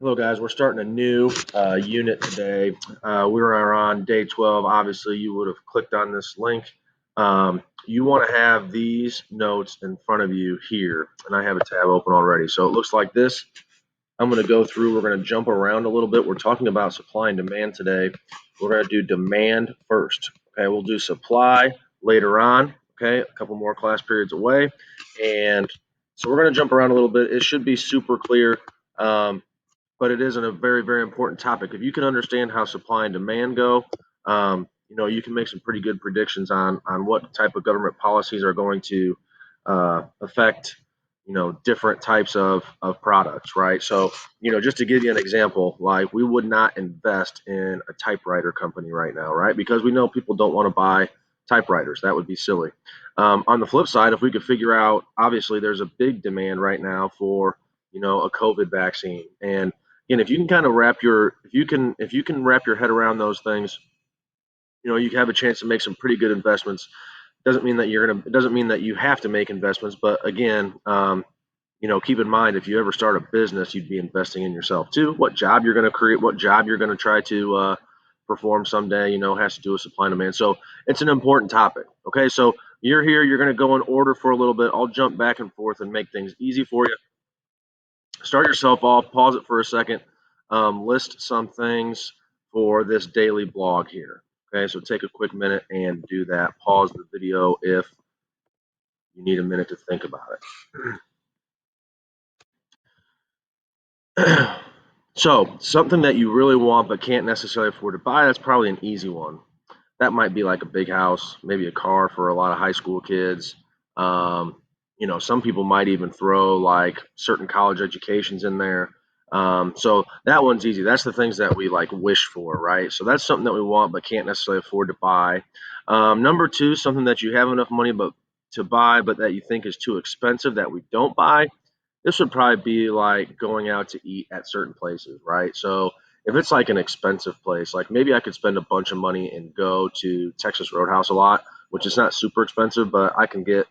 Hello, guys. We're starting a new unit today. We are on day 12. Obviously, you would have clicked on this link. You want to have these notes in front of you here, and I have a tab open already. So it looks like this. I'm going to go through. We're going to jump around a little bit. We're talking about supply and demand today. We're going to do demand first. Okay, we'll do supply later on. Okay, a couple more class periods away, and so we're going to jump around a little bit. It should be super clear. But it is a very, very important topic. If you can understand how supply and demand go, you can make some pretty good predictions on what type of government policies are going to affect, different types of products, right? So, just to give you an example, like we would not invest in a typewriter company right now, right? Because we know people don't want to buy typewriters. That would be silly. On the flip side, if we could figure out, obviously, there's a big demand right now for, a COVID vaccine, and if you can kind of if you can wrap your head around those things, you have a chance to make some pretty good investments. It doesn't mean that you have to make investments, but again, keep in mind if you ever start a business, you'd be investing in yourself too. What job you're going to create, what job you're going to try to perform someday, has to do with supply and demand. So it's an important topic. Okay, so you're here, you're going to go in order for a little bit. I'll jump back and forth and make things easy for you. Start yourself off, pause it for a second, list some things for this daily blog here. Okay, so take a quick minute and do that. Pause the video if you need a minute to think about it. So, something that you really want but can't necessarily afford to buy, that's probably an easy one. That might be like a big house, maybe a car for a lot of high school kids. Um, some people might even throw like certain college educations in there. So that one's easy. That's the things that we like wish for, right? So that's something that we want but can't necessarily afford to buy. Number two, something that you have enough money but to buy but that you think is too expensive that we don't buy. This would probably be like going out to eat at certain places, right? So if it's like an expensive place, like maybe I could spend a bunch of money and go to Texas Roadhouse a lot, which is not super expensive, but I can get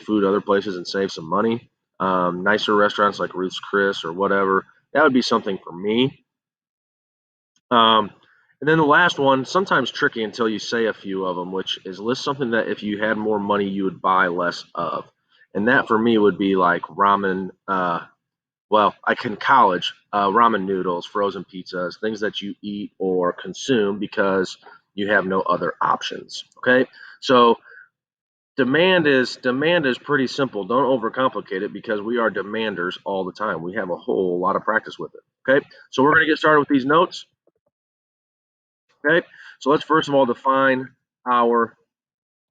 food other places and save some money. Nicer restaurants like Ruth's Chris or whatever. That would be something for me. Um, and then the last one, sometimes tricky until you say a few of them, which is list something that if you had more money, you would buy less of. And that for me would be like ramen. I can college ramen noodles, frozen pizzas, things that you eat or consume because you have no other options. Okay, so demand is pretty simple. Don't overcomplicate it because we are demanders all the time. We have a whole lot of practice with it. Okay, so we're going to get started with these notes. Okay, so let's first of all define our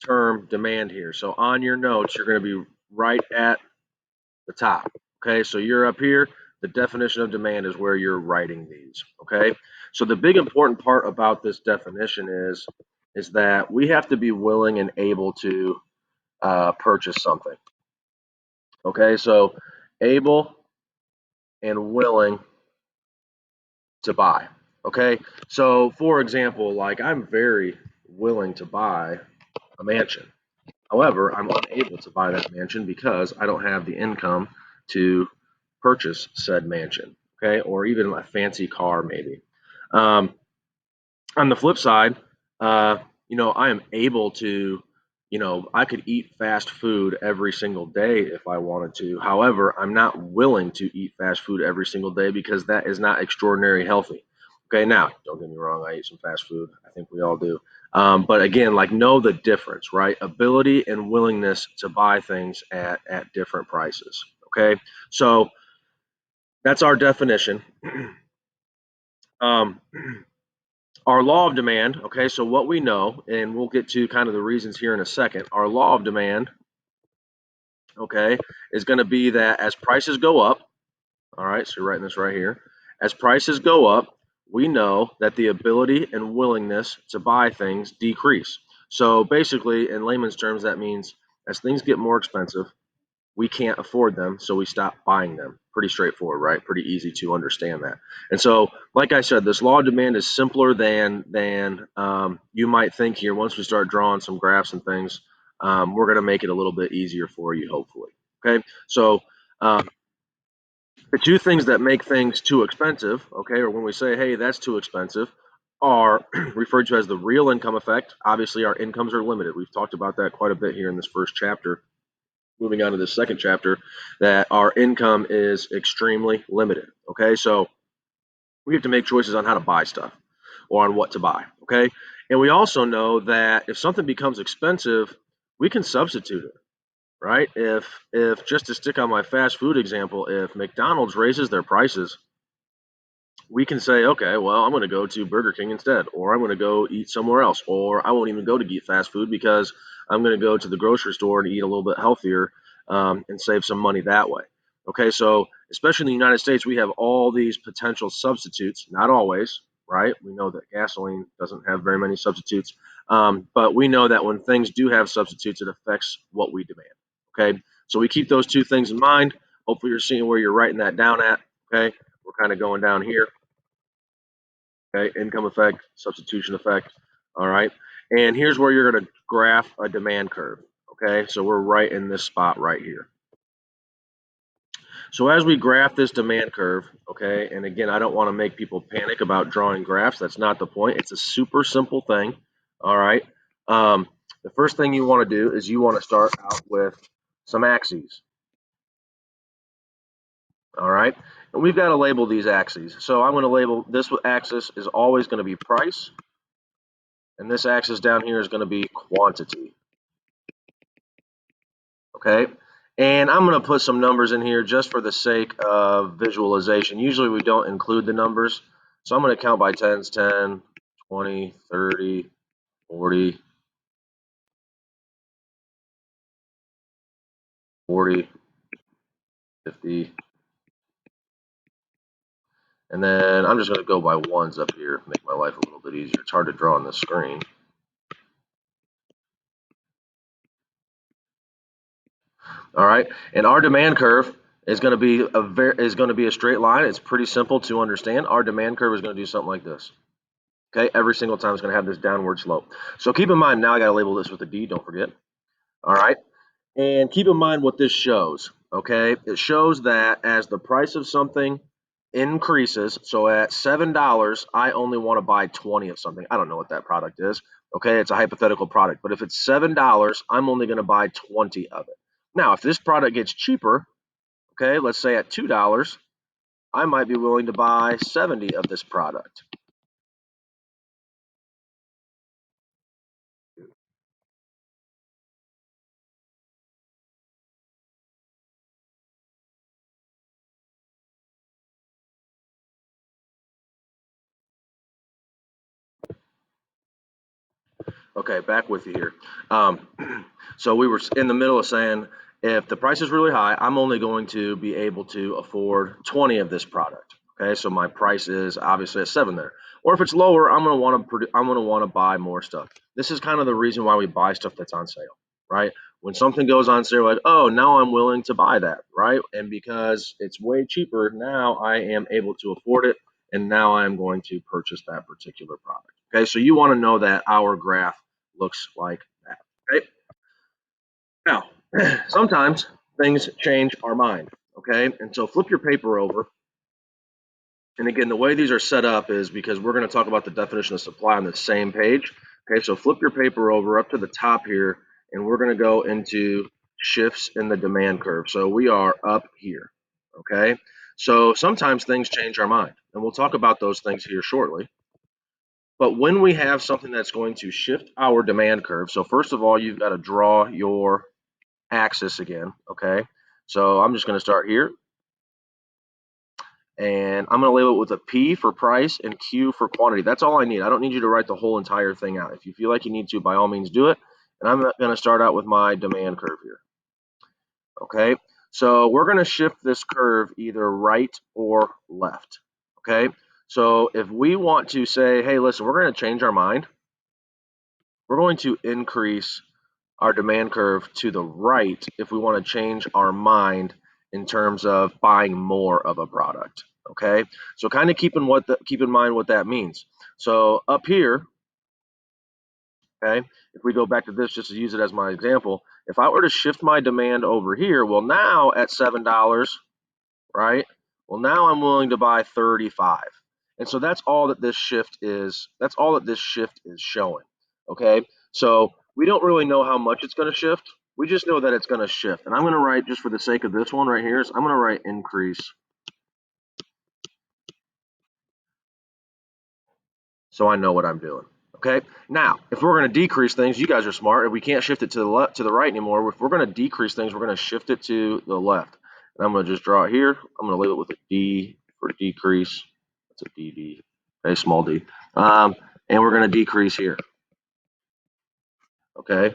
term demand here. So on your notes, you're going to be right at the top. Okay, so you're up here. The definition of demand is where you're writing these. Okay, so the big important part about this definition is that we have to be willing and able to purchase something. Okay, so able and willing to buy. Okay, so for example, like I'm very willing to buy a mansion. However, I'm unable to buy that mansion because I don't have the income to purchase said mansion, okay, or even a fancy car, maybe. Um, on the flip side, I am able to, I could eat fast food every single day if I wanted to. However, I'm not willing to eat fast food every single day because that is not extraordinary healthy. Okay, now, don't get me wrong, I eat some fast food. I think we all do. But again, like know the difference, right? Ability and willingness to buy things at different prices. Okay, so that's our definition. um, our law of demand, okay, so what we know, and we'll get to kind of the reasons here in a second. Our law of demand, okay, is going to be that as prices go up, all right, so you're writing this right here. As prices go up, we know that the ability and willingness to buy things decrease. So basically, in layman's terms, that means as things get more expensive, we can't afford them, so we stop buying them. Pretty straightforward, right? Pretty easy to understand that. And so, like I said, this law of demand is simpler than you might think here. Once we start drawing some graphs and things, we're going to make it a little bit easier for you, hopefully. Okay, so um, The two things that make things too expensive, okay, or when we say, hey, that's too expensive, are referred to as the real income effect. Obviously, our incomes are limited. We've talked about that quite a bit here in this first chapter. Moving on to the second chapter, that our income is extremely limited. Okay, so we have to make choices on how to buy stuff or on what to buy. Okay, and we also know that if something becomes expensive, we can substitute it, right? If just to stick on my fast food example, if McDonald's raises their prices, we can say, okay, well, I'm going to go to Burger King instead, or I'm going to go eat somewhere else, or I won't even go to get fast food because I'm going to go to the grocery store and eat a little bit healthier, and save some money that way. Okay, so especially in the United States, we have all these potential substitutes, not always, right? We know that gasoline doesn't have very many substitutes, but we know that when things do have substitutes, it affects what we demand. Okay, so we keep those two things in mind. Hopefully, you're seeing where you're writing that down at. Okay, we're kind of going down here. Okay, income effect, substitution effect. All right, and here's where you're going to graph a demand curve. Okay, so we're right in this spot right here. So as we graph this demand curve, okay, and again, I don't want to make people panic about drawing graphs. That's not the point. It's a super simple thing. All right. The first thing you want to do is you want to start out with some axes. All right. And we've got to label these axes. So I'm going to label this axis is always going to be price. And this axis down here is going to be quantity. Okay. And I'm going to put some numbers in here just for the sake of visualization. Usually we don't include the numbers. So I'm going to count by tens, 10, 20, 30, 40, 40, 50. And then I'm just going to go by ones up here, make my life a little bit easier. It's hard to draw on the screen. All right. And our demand curve is going to be a straight line. It's pretty simple to understand. Our demand curve is going to do something like this. Okay, every single time it's going to have this downward slope. So keep in mind, now I got to label this with a D, don't forget. All right, and keep in mind what this shows. Okay, it shows that as the price of something increases, so at $7, I only want to buy 20 of something. I don't know what that product is. Okay, it's a hypothetical product, but if it's $7, I'm only going to buy 20 of it. Now, if this product gets cheaper, okay, let's say at $2, I might be willing to buy 70 of this product. Okay, back with you here. Um, so we were in the middle of saying if the price is really high, I'm only going to be able to afford 20 of this product. Okay, so my price is obviously at 7 there. Or if it's lower, I'm going to want to buy more stuff. This is kind of the reason why we buy stuff that's on sale, right? When something goes on sale, like, oh, now I'm willing to buy that, right? And because it's way cheaper, now I am able to afford it, and now I'm going to purchase that particular product. Okay, so you want to know that our graph looks like that. Okay. Now, sometimes things change our mind. Okay. And so flip your paper over. And again, the way these are set up is because we're going to talk about the definition of supply on the same page. Okay. So flip your paper over up to the top here, and we're going to go into shifts in the demand curve. So we are up here. Okay. So sometimes things change our mind, and we'll talk about those things here shortly. But when we have something that's going to shift our demand curve, so first of all, you've got to draw your axis again, okay? So I'm just going to start here, and I'm going to label it with a P for price and Q for quantity. That's all I need. I don't need you to write the whole entire thing out. If you feel like you need to, by all means do it. And I'm going to start out with my demand curve here, okay? So we're going to shift this curve either right or left, okay? So if we want to say, hey, listen, we're going to change our mind, we're going to increase our demand curve to the right if we want to change our mind in terms of buying more of a product. Okay, so kind of keep in mind what that means. So up here, okay, if we go back to this just to use it as my example, if I were to shift my demand over here, well, now at $7, right, Well, now I'm willing to buy 35. And so that's all that this shift is. That's all that this shift is showing. Okay. So we don't really know how much it's going to shift. We just know that it's going to shift. And I'm going to write, just for the sake of this one right here, I'm going to write increase. So I know what I'm doing. Okay. Now, if we're going to decrease things, you guys are smart. If we can't shift it to the left, to the right anymore, if we're going to decrease things, we're going to shift it to the left. And I'm going to just draw it here. I'm going to label it with a D for decrease. That's a DD, a small d. And we're going to decrease here. Okay.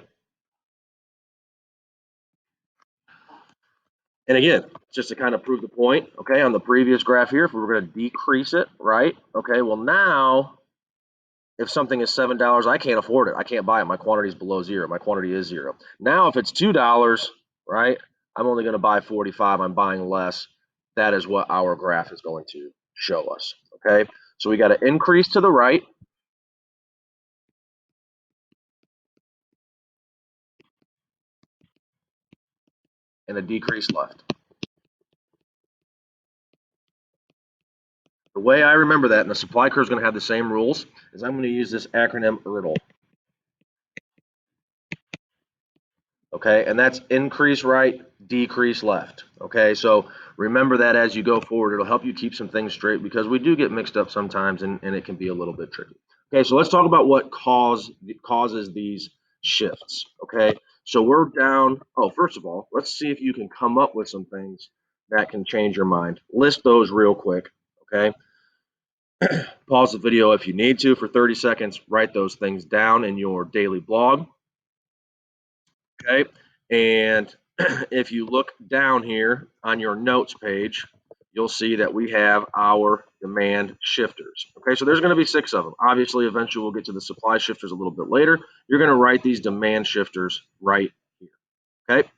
And again, just to kind of prove the point, okay, on the previous graph here, if we were going to decrease it, right? Okay, well now if something is $7, I can't afford it. I can't buy it. My quantity is below zero. My quantity is zero. Now, if it's $2, right, I'm only going to buy 45. I'm buying less. That is what our graph is going to show us. Okay, so we got to increase to the right and a decrease left. The way I remember that, and the supply curve is going to have the same rules, is I'm going to use this acronym ERDL. Okay, and that's increase right, decrease left. Okay, so remember that as you go forward. It'll help you keep some things straight because we do get mixed up sometimes and it can be a little bit tricky. Okay, so let's talk about what causes these shifts. Okay, so we're down. Oh, first of all, let's see if you can come up with some things that can change your mind. List those real quick. Okay, pause the video if you need to for 30 seconds. Write those things down in your daily blog. Okay, and if you look down here on your notes page, you'll see that we have our demand shifters. Okay, so there's going to be 6 of them. Obviously, eventually we'll get to the supply shifters a little bit later. You're going to write these demand shifters right here. Okay.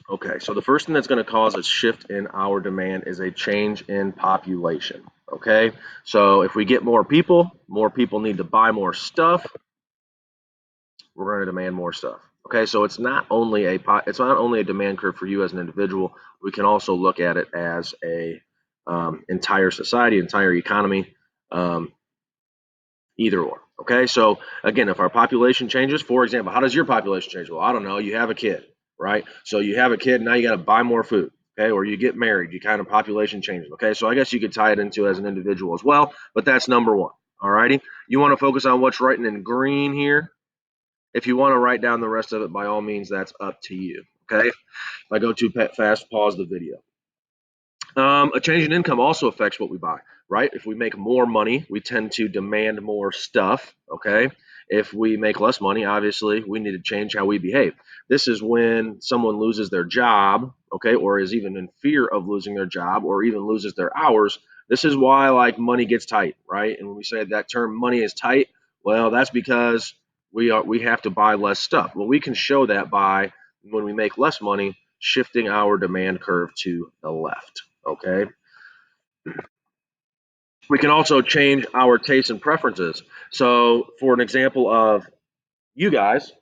Okay, so the first thing that's going to cause a shift in our demand is a change in population. Okay, so if we get more people need to buy more stuff, we're going to demand more stuff. Okay, so it's not only a demand curve for you as an individual. We can also look at it as a entire society, entire economy, either or. Okay, so again, if our population changes, for example, how does your population change? Well, I don't know. You have a kid, right? So you have a kid, now you got to buy more food. Okay, or you get married, you kind of population changes. Okay, so I guess you could tie it into as an individual as well, but that's number one. All righty, you want to focus on what's written in green here. If you want to write down the rest of it, by all means, that's up to you. Okay. If I go too fast, pause the video. A change in income also affects what we buy, right? If we make more money, we tend to demand more stuff. Okay. If we make less money, obviously, we need to change how we behave. This is when someone loses their job, okay, or is even in fear of losing their job or even loses their hours. This is why, like, money gets tight, right? And when we say that term money is tight, well, that's because we have to buy less stuff. Well, we can show that by when we make less money, shifting our demand curve to the left. Okay. We can also change our tastes and preferences. So, for an example of you guys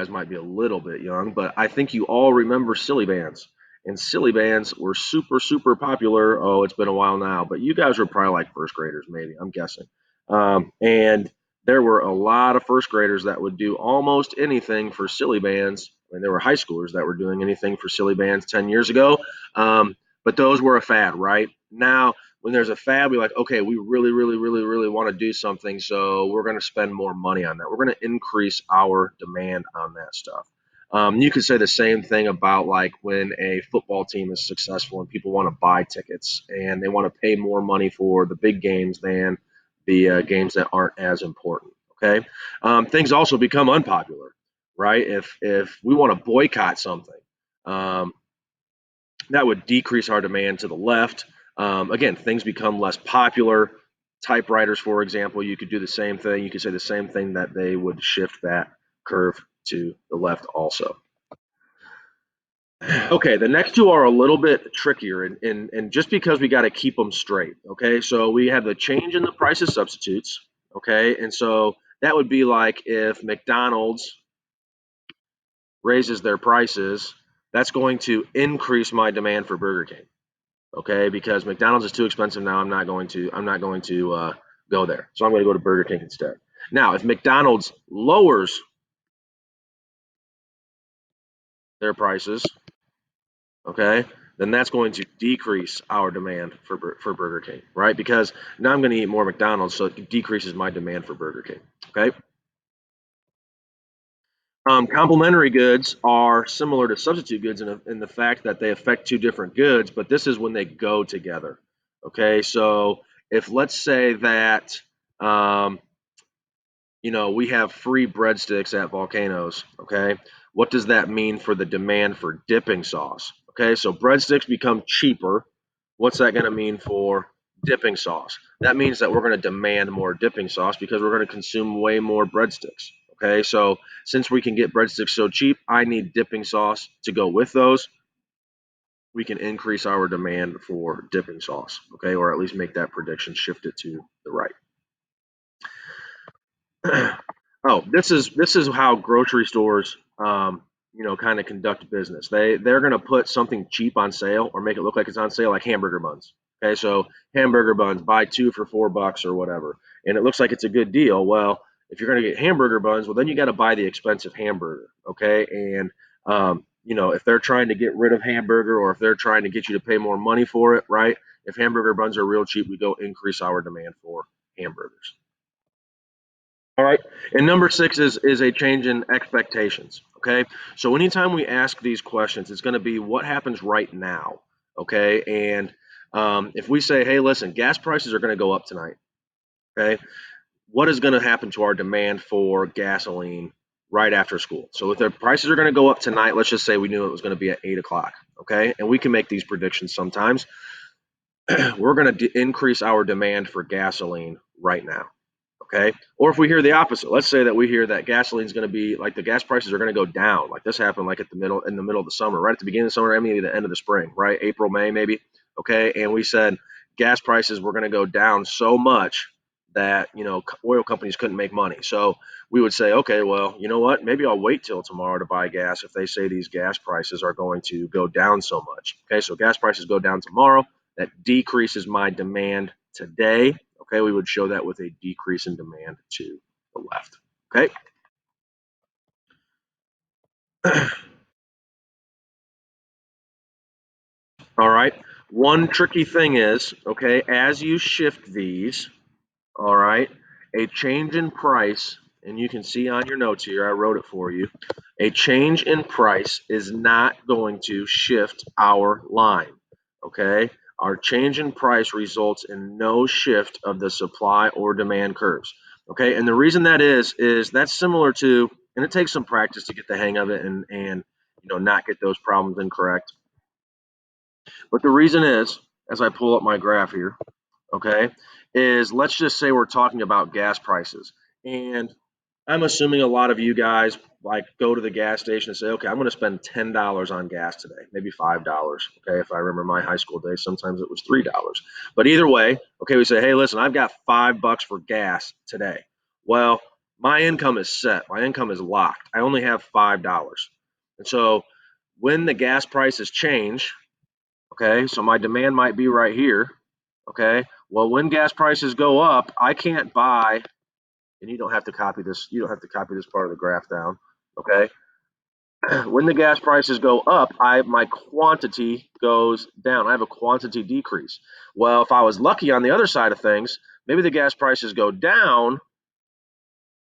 might be a little bit young, but I think you all remember silly bands. And silly bands were super, super popular. Oh, it's been a while now, but you guys were probably like first graders, maybe, I'm guessing. And there were a lot of first graders that would do almost anything for silly bands. I mean, there were high schoolers that were doing anything for silly bands 10 years ago. But those were a fad, right? Now, when there's a fad, we're like, okay, we really, really, really, really want to do something. So we're going to spend more money on that. We're going to increase our demand on that stuff. You could say the same thing about like when a football team is successful and people want to buy tickets and they want to pay more money for the big games than the games that aren't as important. Okay, things also become unpopular, right? If we want to boycott something, um, that would decrease our demand to the left. Again, things become less popular. Typewriters, for example, you could do the same thing. You could say the same thing that they would shift that curve to the left also. Okay, the next two are a little bit trickier, and just because we got to keep them straight. Okay, so we have the change in the price of substitutes. Okay, and so that would be like if McDonald's raises their prices that's going to increase my demand for Burger King. Okay, because McDonald's is too expensive now. I'm not going to go there. So I'm going to go to Burger King instead. Now, if McDonald's lowers their prices, okay, then that's going to decrease our demand for Burger King, right? Because now I'm going to eat more McDonald's, so it decreases my demand for Burger King. Okay. Complementary goods are similar to substitute goods in the fact that they affect two different goods, but this is when they go together. Okay, so if let's say that um, we have free breadsticks at Volcanoes. Okay, what does that mean for the demand for dipping sauce? Okay, so breadsticks become cheaper. What's that going to mean for dipping sauce? That means that we're going to demand more dipping sauce because we're going to consume way more breadsticks. Okay, so since we can get breadsticks so cheap, I need dipping sauce to go with those. We can increase our demand for dipping sauce. Okay, or at least make that prediction, shift it to the right. Oh, this is how grocery stores, kind of conduct business. They're going to put something cheap on sale or make it look like it's on sale, like hamburger buns. Okay, so hamburger buns, buy two for $4 or whatever, and it looks like it's a good deal. Well, if you're going to get hamburger buns, well, then you got to buy the expensive hamburger. Okay, and if they're trying to get rid of hamburger or if they're trying to get you to pay more money for it, right? If hamburger buns are real cheap, we go increase our demand for hamburgers. All right. And number six is a change in expectations. Okay. So anytime we ask these questions, it's going to be what happens right now. Okay. And if we say, hey, listen, gas prices are going to go up tonight. Okay. What is going to happen to our demand for gasoline right after school? So if the prices are going to go up tonight, let's just say we knew it was going to be at 8 o'clock. Okay. And we can make these predictions sometimes. We're going to increase our demand for gasoline right now. Okay. Or if we hear the opposite, let's say that we hear that gasoline is going to be like the gas prices are going to go down. Like this happened like in the middle of the summer, right at the beginning of the summer, maybe the end of the spring, right? April, May, maybe. Okay. And we said gas prices were going to go down so much that, oil companies couldn't make money. So we would say, okay, well, you know what? Maybe I'll wait till tomorrow to buy gas if they say these gas prices are going to go down so much. Okay. So gas prices go down tomorrow. That decreases my demand today. Okay, we would show that with a decrease in demand to the left. Okay. All right. One tricky thing is, okay, as you shift these, all right, a change in price, and you can see on your notes here, I wrote it for you. A change in price is not going to shift our line. Okay. Our change in price results in no shift of the supply or demand curves. Okay. And the reason that is that's similar to, and it takes some practice to get the hang of it and not get those problems incorrect. But the reason is, as I pull up my graph here, okay, is let's just say we're talking about gas prices. And I'm assuming a lot of you guys like go to the gas station and say, okay, I'm going to spend $10 on gas today, maybe $5. Okay, if I remember my high school days, sometimes it was $3. But either way, okay, we say, hey, listen, I've got $5 for gas today. Well, my income is set, my income is locked. I only have $5. And so when the gas prices change, okay, so my demand might be right here. Okay, well, when gas prices go up, I can't buy, and you don't have to copy this. You don't have to copy this part of the graph down. Okay, when the gas prices go up, my quantity goes down. I have a quantity decrease. Well, if I was lucky on the other side of things, maybe the gas prices go down,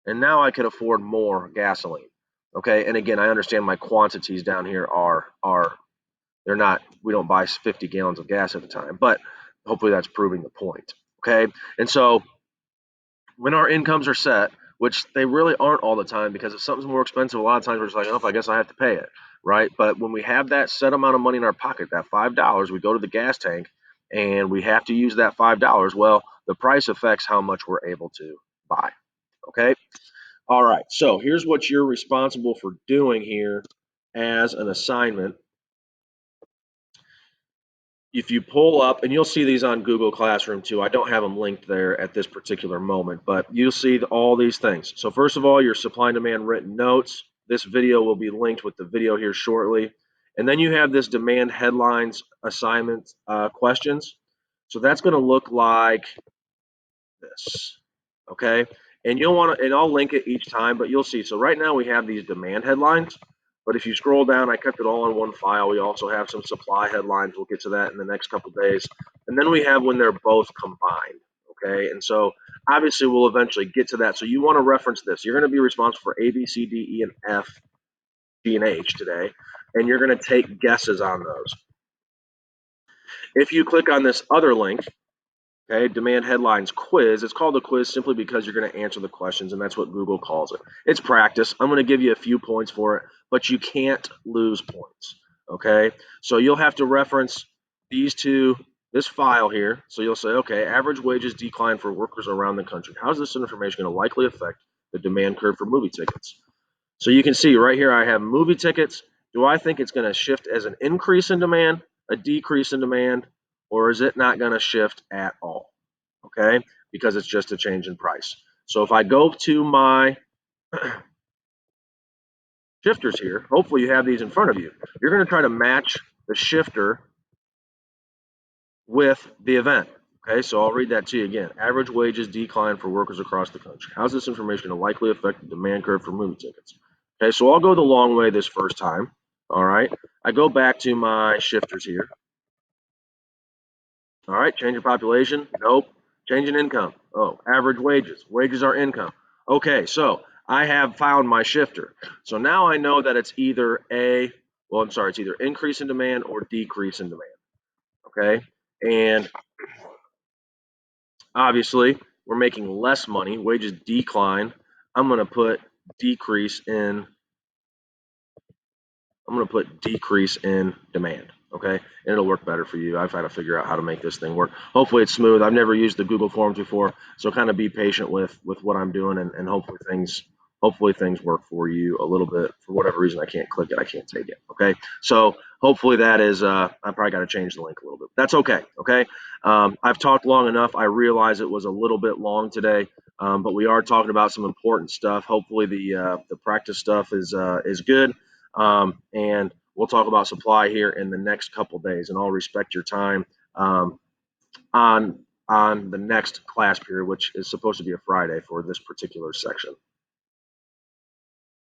and now I can afford more gasoline. Okay, and again, I understand my quantities down here are they're not. We don't buy 50 gallons of gas at a time, but hopefully that's proving the point. Okay, and so when our incomes are set, which they really aren't all the time, because if something's more expensive, a lot of times we're just like, oh, I guess I have to pay it, right? But when we have that set amount of money in our pocket, that $5, we go to the gas tank and we have to use that $5. Well, the price affects how much we're able to buy. Okay. All right. So here's what you're responsible for doing here as an assignment. If you pull up, and you'll see these on Google Classroom too. I don't have them linked there at this particular moment, but you'll see all these things. So first of all, your supply and demand written notes. This video will be linked with the video here shortly. And then you have this demand headlines assignment questions. So that's going to look like this, okay? And you'll want to, and I'll link it each time, but you'll see. So right now we have these demand headlines, but if you scroll down, I kept it all in one file. We also have some supply headlines. We'll get to that in the next couple of days. And then we have when they're both combined, okay? And so obviously we'll eventually get to that. So you want to reference this. You're going to be responsible for A, B, C, D, E, and F, G, and H today, and you're going to take guesses on those. If you click on this other link, okay, demand headlines quiz. It's called a quiz simply because you're going to answer the questions, and that's what Google calls it. It's practice. I'm going to give you a few points for it, but you can't lose points. Okay, so you'll have to reference these two, this file here. So you'll say, okay, average wages decline for workers around the country. How's this information going to likely affect the demand curve for movie tickets? So you can see right here, I have movie tickets. Do I think it's going to shift as an increase in demand, a decrease in demand, or is it not going to shift at all? Okay, because it's just a change in price. So if I go to my shifters here, hopefully you have these in front of you. You're going to try to match the shifter with the event. Okay, so I'll read that to you again. Average wages decline for workers across the country. How's this information going to likely affect the demand curve for movie tickets? Okay, so I'll go the long way this first time. All right, I go back to my shifters here. All right, change in population? Nope. Change in income? Oh, average wages. Wages are income. Okay, so I have found my shifter. So now I know that it's either it's either increase in demand or decrease in demand. Okay, and obviously we're making less money. Wages decline. I'm going to put decrease in demand, okay? And it'll work better for you. I've had to figure out how to make this thing work. Hopefully it's smooth. I've never used the Google Forms before, so kind of be patient with what I'm doing, and hopefully things work for you a little bit. For whatever reason, I can't click it. I can't take it, okay? So hopefully that is, I probably got to change the link a little bit. That's okay, okay? I've talked long enough. I realize it was a little bit long today, but we are talking about some important stuff. Hopefully the practice stuff is good. And we'll talk about supply here in the next couple days, and I'll respect your time on the next class period, which is supposed to be a Friday for this particular section.